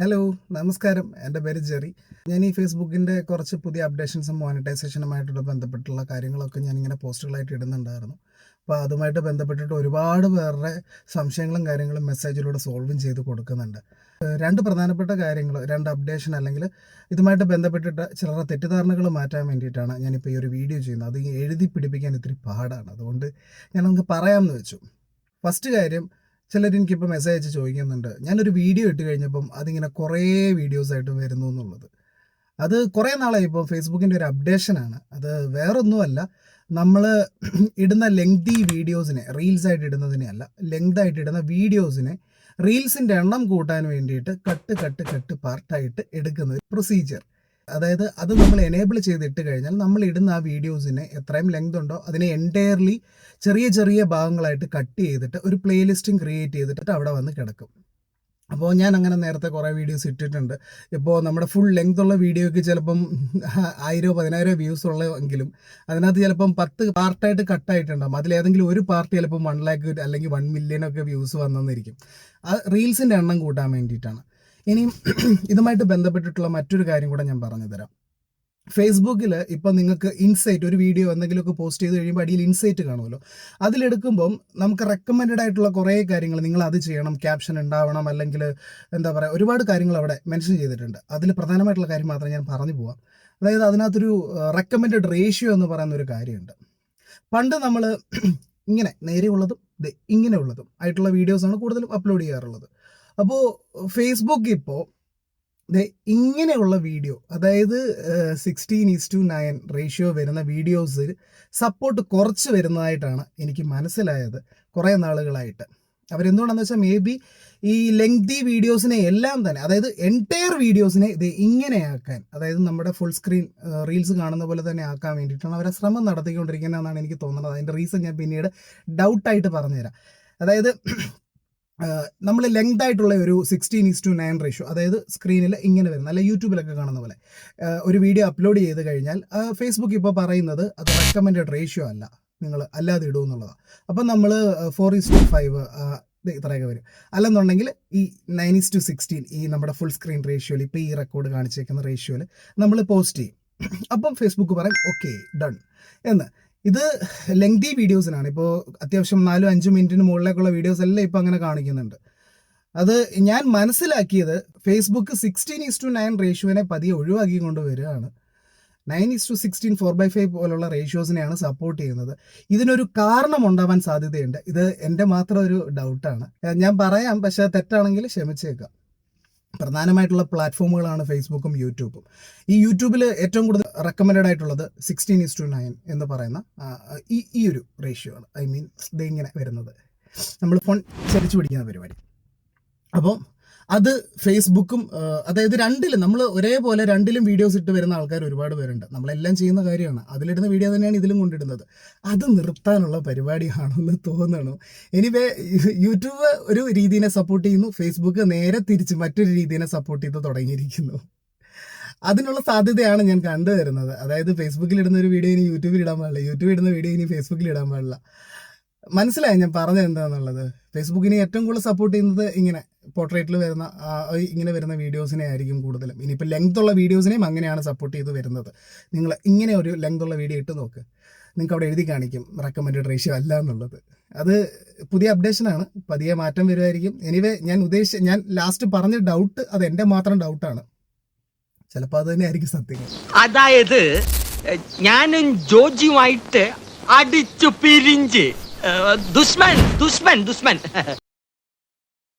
Hello നമസ്കാരം, എൻ്റെ പേര് ജെറി. ഞാൻ ഈ ഫേസ്ബുക്കിൻ്റെ കുറച്ച് പുതിയ അപ്ഡേഷൻസും മോണിറ്റൈസേഷനുമായിട്ട് ബന്ധപ്പെട്ടുള്ള കാര്യങ്ങളൊക്കെ ഞാനിങ്ങനെ പോസ്റ്റുകളായിട്ട് ഇടുന്നുണ്ടായിരുന്നു. അപ്പോൾ അതുമായിട്ട് ബന്ധപ്പെട്ടിട്ട് ഒരുപാട് പേരുടെ സംശയങ്ങളും കാര്യങ്ങളും മെസ്സേജിലൂടെ സോൾവും ചെയ്ത് കൊടുക്കുന്നുണ്ട്. രണ്ട് പ്രധാനപ്പെട്ട കാര്യങ്ങൾ, രണ്ട് അപ്ഡേഷൻ അല്ലെങ്കിൽ ഇതുമായിട്ട് ബന്ധപ്പെട്ടിട്ട് ചിലരുടെ തെറ്റിദ്ധാരണകൾ മാറ്റാൻ വേണ്ടിയിട്ടാണ് ഞാനിപ്പോൾ ഈ ഒരു വീഡിയോ ചെയ്യുന്നത്. അത് എഴുതി പിടിപ്പിക്കാൻ ഇത്തിരി പാടാണ്, അതുകൊണ്ട് ഞാൻ നമുക്ക് പറയാമെന്ന് വെച്ചു. ഫസ്റ്റ് കാര്യം, ചിലരെനിക്കിപ്പോൾ മെസ്സേജ് അയച്ച് ചോദിക്കുന്നുണ്ട്, ഞാനൊരു വീഡിയോ ഇട്ട് കഴിഞ്ഞപ്പം അതിങ്ങനെ കുറേ വീഡിയോസായിട്ട് വരുന്നു എന്നുള്ളത്. അത് കുറേ നാളായി. ഇപ്പോൾ ഫേസ്ബുക്കിൻ്റെ ഒരു അപ്ഡേഷനാണ്. അത് വേറൊന്നുമല്ല, നമ്മൾ ഇടുന്ന ലെങ്തി വീഡിയോസിനെ, റീൽസായിട്ട് ഇടുന്നതിനെയല്ല, ലെങ്തായിട്ട് ഇടുന്ന വീഡിയോസിനെ റീൽസിൻ്റെ എണ്ണം കൂട്ടാൻ വേണ്ടിയിട്ട് കട്ട് പാർട്ടായിട്ട് എടുക്കുന്ന ഒരു പ്രൊസീജിയർ. അതായത് അത് നമ്മൾ എനേബിൾ ചെയ്തിട്ട് കഴിഞ്ഞാൽ നമ്മൾ ഇടുന്ന ആ വീഡിയോസിനെ എത്രയും ലെങ്ത് ഉണ്ടോ അതിനെ എൻറ്റയർലി ചെറിയ ചെറിയ ഭാഗങ്ങളായിട്ട് കട്ട് ചെയ്തിട്ട് ഒരു പ്ലേലിസ്റ്റും ക്രിയേറ്റ് ചെയ്തിട്ട് അവിടെ വന്ന് കിടക്കും. അപ്പോൾ ഞാൻ അങ്ങനെ നേരത്തെ കുറേ വീഡിയോസ് ഇട്ടിട്ടുണ്ട്. ഇപ്പോൾ നമ്മുടെ ഫുൾ ലെങ്ത് ഉള്ള വീഡിയോയ്ക്ക് ചിലപ്പം 1000-10,000 വ്യൂസ് ഉള്ളതെങ്കിലും അതിനകത്ത് ചിലപ്പം 10 പാർട്ടായിട്ട് കട്ടായിട്ടുണ്ടാകും. അതിലേതെങ്കിലും ഒരു പാർട്ട് ചിലപ്പം 1 lakh അല്ലെങ്കിൽ 1 million ഒക്കെ വ്യൂസ് വന്നെന്നിരിക്കും. ആ റീൽസിൻ്റെ എണ്ണം കൂട്ടാൻ വേണ്ടിയിട്ടാണ്. ഇനിയും ഇതുമായിട്ട് ബന്ധപ്പെട്ടിട്ടുള്ള മറ്റൊരു കാര്യം കൂടെ ഞാൻ പറഞ്ഞു തരാം. ഫേസ്ബുക്കിൽ ഇപ്പോൾ നിങ്ങൾക്ക് ഇൻസൈറ്റ്, ഒരു വീഡിയോ എന്തെങ്കിലുമൊക്കെ പോസ്റ്റ് ചെയ്ത് കഴിയുമ്പോൾ അടിയിൽ ഇൻസൈറ്റ് കാണുമല്ലോ. അതിലെടുക്കുമ്പം നമുക്ക് റെക്കമെൻഡഡ് ആയിട്ടുള്ള കുറേ കാര്യങ്ങൾ, നിങ്ങൾ അത് ചെയ്യണം, ക്യാപ്ഷൻ ഉണ്ടാവണം, അല്ലെങ്കിൽ എന്താ പറയുക, ഒരുപാട് കാര്യങ്ങൾ അവിടെ മെൻഷൻ ചെയ്തിട്ടുണ്ട്. അതിൽ പ്രധാനമായിട്ടുള്ള കാര്യം മാത്രം ഞാൻ പറഞ്ഞു പോവാം. അതായത് അതിനകത്തൊരു റെക്കമെൻഡഡ് റേഷ്യോ എന്ന് പറയുന്ന ഒരു കാര്യമുണ്ട്. പണ്ട് നമ്മൾ ഇങ്ങനെ നേരെയുള്ളതും ഇങ്ങനെയുള്ളതും ആയിട്ടുള്ള വീഡിയോസാണ് കൂടുതലും അപ്ലോഡ് ചെയ്യാറുള്ളത്. അപ്പോൾ ഫേസ്ബുക്ക് ഇപ്പോൾ ഇങ്ങനെയുള്ള വീഡിയോ, അതായത് 16:9 റേഷ്യോ വരുന്ന വീഡിയോസ് സപ്പോർട്ട് കുറച്ച് വരുന്നതായിട്ടാണ് എനിക്ക് മനസ്സിലായത് കുറേ നാളുകളായിട്ട്. അവരെന്തുകൊണ്ടാണെന്ന് വെച്ചാൽ മേ ബി ഈ ലെങ്തി വീഡിയോസിനെ എല്ലാം തന്നെ, അതായത് എൻറ്റയർ വീഡിയോസിനെ ഇത് ഇങ്ങനെയാക്കാൻ, അതായത് നമ്മുടെ ഫുൾ സ്ക്രീൻ റീൽസ് കാണുന്ന പോലെ തന്നെ ആക്കാൻ വേണ്ടിയിട്ടാണ് അവരെ ശ്രമം നടത്തിക്കൊണ്ടിരിക്കുന്നതെന്നാണ് എനിക്ക് തോന്നുന്നത്. അതിൻ്റെ റീസൺ ഞാൻ പിന്നീട് ഡൗട്ടായിട്ട് പറഞ്ഞുതരാം. അതായത് നമ്മൾ ലെങ്ത് ആയിട്ടുള്ള ഒരു 16:9 റേഷ്യോ, അതായത് സ്ക്രീനിൽ ഇങ്ങനെ വരുന്ന, അല്ല യൂട്യൂബിലൊക്കെ കാണുന്ന പോലെ ഒരു വീഡിയോ അപ്ലോഡ് ചെയ്ത് കഴിഞ്ഞാൽ ഫേസ്ബുക്ക് ഇപ്പോൾ പറയുന്നത് അത് റെക്കമെൻഡഡ് റേഷ്യോ അല്ല, നിങ്ങൾ അല്ലാതെ ഇടൂ എന്നുള്ളതാണ്. അപ്പം നമ്മൾ 4:5 ഇത്രയൊക്കെ വരും. അല്ലെന്നുണ്ടെങ്കിൽ ഈ 9:16 ഈ നമ്മുടെ ഫുൾ സ്ക്രീൻ റേഷ്യോയിൽ, ഇപ്പോൾ ഈ റെക്കോർഡ് കാണിച്ചേക്കുന്ന റേഷ്യോയിൽ നമ്മൾ പോസ്റ്റ് ചെയ്യും. അപ്പം ഫേസ്ബുക്ക് പറയും ഓക്കെ ഡൺ എന്ന്. ഇത് ലെങ്തി വീഡിയോസിനാണ്. ഇപ്പോൾ അത്യാവശ്യം 4-5 മിനിറ്റിന് മുകളിലേക്കുള്ള വീഡിയോസ് എല്ലാം ഇപ്പോൾ അങ്ങനെ കാണിക്കുന്നുണ്ട്. അത് ഞാൻ മനസ്സിലാക്കിയത് ഫേസ്ബുക്ക് 16:9 റേഷ്യോനെ പതിയെ ഒഴിവാക്കിക്കൊണ്ട് വരികയാണ്. 9:16 4/5 പോലുള്ള റേഷ്യോസിനെയാണ് സപ്പോർട്ട് ചെയ്യുന്നത്. ഇതിനൊരു കാരണം ഉണ്ടാവാൻ സാധ്യതയുണ്ട്. ഇത് എൻ്റെ മാത്രം ഒരു ഡൗട്ടാണ്, ഞാൻ പറയാം, പക്ഷേ തെറ്റാണെങ്കിൽ ക്ഷമിച്ചേക്കാം. പ്രധാനമായിട്ടുള്ള പ്ലാറ്റ്ഫോമുകളാണ് ഫേസ്ബുക്കും യൂട്യൂബും. ഈ യൂട്യൂബിൽ ഏറ്റവും കൂടുതൽ റെക്കമെൻഡഡ് ആയിട്ടുള്ളത് 16:9 എന്ന് പറയുന്ന ഈ ഒരു റേഷ്യോ ആണ്. ഐ മീൻ ഇത് ഇങ്ങനെ വരുന്നത്, നമ്മൾ ഫോൺ ചരിച്ചു പിടിക്കുന്ന പരിപാടി. അപ്പോൾ അത് ഫേസ്ബുക്കും, അതായത് രണ്ടിലും നമ്മൾ ഒരേപോലെ രണ്ടിലും വീഡിയോസ് ഇട്ട് വരുന്ന ആൾക്കാർ ഒരുപാട് പേരുണ്ട്. നമ്മളെല്ലാം ചെയ്യുന്ന കാര്യമാണ്, അതിലിടുന്ന വീഡിയോ തന്നെയാണ് ഇതിലും കൊണ്ടിടുന്നത്. അത് നിർത്താനുള്ള പരിപാടിയാണെന്ന് തോന്നണു. എനിവേ യൂട്യൂബ് ഒരു രീതിയെ സപ്പോർട്ട് ചെയ്യുന്നു, ഫേസ്ബുക്ക് നേരെ തിരിച്ച് മറ്റൊരു രീതിയെ സപ്പോർട്ട് ചെയ്ത് തുടങ്ങിയിരിക്കുന്നു. അതിനുള്ള സാധ്യതയാണ് ഞാൻ കണ്ടുവരുന്നത്. അതായത് ഫേസ്ബുക്കിൽ ഇടുന്ന ഒരു വീഡിയോ ഇനി യൂട്യൂബിൽ ഇടാൻ പാടില്ല, യൂട്യൂബിൽ ഇടുന്ന വീഡിയോ ഇനി ഫേസ്ബുക്കിൽ ഇടാൻ പാടില്ല. മനസ്സിലായി ഞാൻ പറഞ്ഞത് എന്താണെന്നുള്ളത്. ഫേസ്ബുക്കിനെ ഏറ്റവും കൂടുതൽ സപ്പോർട്ട് ചെയ്യുന്നത് ഇങ്ങനെ പോർട്രേറ്റിൽ വരുന്ന ഇങ്ങനെ വരുന്ന വീഡിയോസിനെ ആയിരിക്കും കൂടുതലും. ഇനിയിപ്പോൾ ലെങ്ത് ഉള്ള വീഡിയോസിനെയും അങ്ങനെയാണ് സപ്പോർട്ട് ചെയ്ത് വരുന്നത്. നിങ്ങൾ ഇങ്ങനെ ഒരു ലെങ്ത് ഉള്ള വീഡിയോ ഇട്ട് നോക്ക്, നിങ്ങൾക്ക് അവിടെ എഴുതി കാണിക്കും റെക്കമെൻഡഡ് റേഷ്യോ അല്ല എന്നുള്ളത്. അത് പുതിയ അപ്ഡേഷനാണ്, പതിയെ മാറ്റം വരുമായിരിക്കും. എനിവേ ഞാൻ ലാസ്റ്റ് പറഞ്ഞ ഡൗട്ട് അത് എൻ്റെ മാത്രം ഡൗട്ടാണ്. ചിലപ്പോൾ അത് തന്നെ ആയിരിക്കും സത്യം. അതായത് ഞാനും ജോജിയുമായിട്ട് അടിച്ചു പിരിഞ്ച് ദുഷ്മൻ.